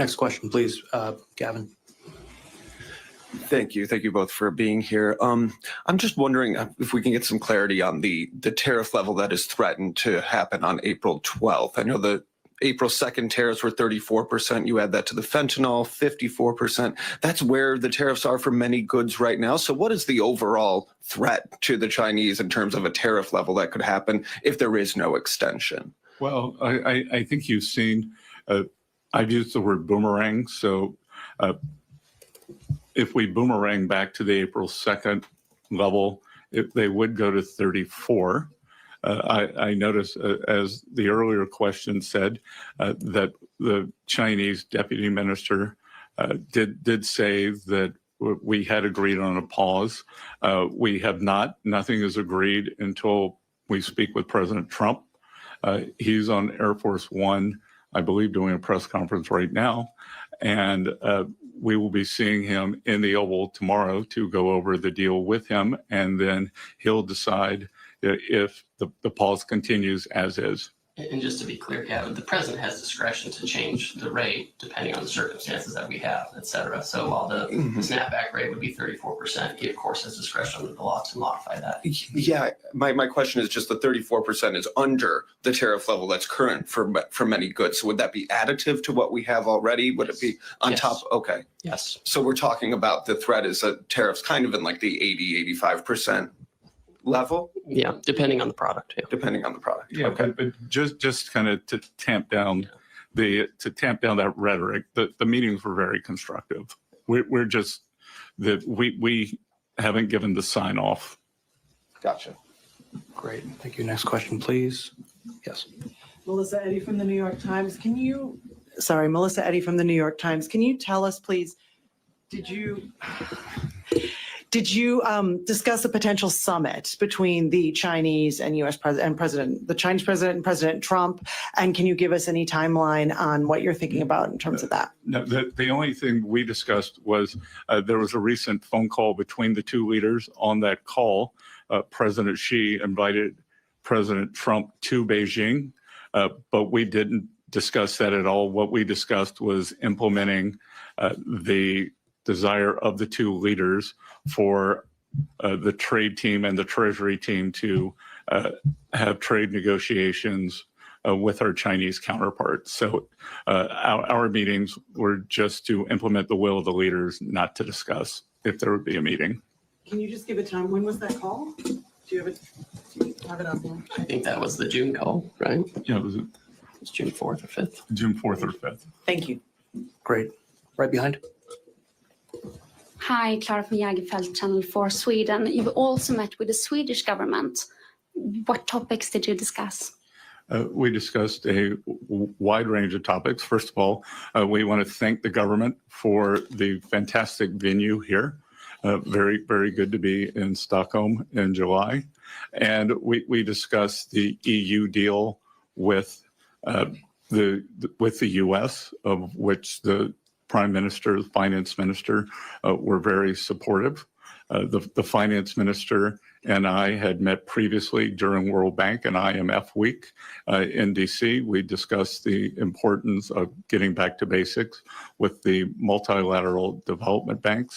Next question, please, Gavin. Thank you. Thank you both for being here. I'm just wondering if we can get some clarity on the tariff level that is threatened to happen on April 12th. I know the April 2nd tariffs were 34%. You add that to the fentanyl, 54%. That's where the tariffs are for many goods right now. So what is the overall threat to the Chinese in terms of a tariff level that could happen if there is no extension? Well, I think you've seen, I've used the word boomerang. So if we boomerang back to the April 2nd level, they would go to 34. I noticed, as the earlier question said, that the Chinese deputy minister did say that we had agreed on a pause. We have not. Nothing is agreed until we speak with President Trump. He's on Air Force One, I believe, doing a press conference right now. And we will be seeing him in the Oval tomorrow to go over the deal with him. And then he'll decide if the pause continues as is. And just to be clear, Gavin, the president has discretion to change the rate depending on the circumstances that we have, et cetera. So while the snapback rate would be 34%, he of course has discretion under the law to modify that. Yeah, my question is just the 34% is under the tariff level that's current for many goods. So would that be additive to what we have already? Would it be on top? Okay. Yes. So we're talking about the threat is that tariffs kind of in like the 80-85% level? Yeah, depending on the product. Yeah. Depending on the product. Yeah, okay. but just kind of to tamp down that rhetoric, the meetings were very constructive. We're just that we haven't given the sign off. Gotcha. Great. Thank you. Next question, please. Yes. Melissa Eddy from the New York Times. Melissa Eddy from the New York Times. Can you tell us, please, did you discuss a potential summit between the Chinese and U.S. the Chinese president and President Trump? And can you give us any timeline on what you're thinking about in terms of that? No, the only thing we discussed was there was a recent phone call between the two leaders. On that call, President Xi invited President Trump to Beijing, but we didn't discuss that at all. What we discussed was implementing the desire of the two leaders for the trade team and the Treasury team to have trade negotiations with our Chinese counterparts. So our meetings were just to implement the will of the leaders, not to discuss if there would be a meeting. Can you just give a time? When was that call? Do you have it up there? I think that was the June call, right? Yeah, it was It's June 4th or 5th. June 4th or 5th. Thank you. Great. Right behind. Hi, Clara from Jägerfeld, Channel 4 Sweden. You've also met with the Swedish government. What topics did you discuss? We discussed a wide range of topics. First of all, we want to thank the government for the fantastic venue here. Very, very good to be in Stockholm in July. And we discussed the EU deal with the U.S., of which the Prime Minister, the Finance Minister were very supportive. The Finance Minister and I had met previously during World Bank and IMF Week in DC. We discussed the importance of getting back to basics with the multilateral development banks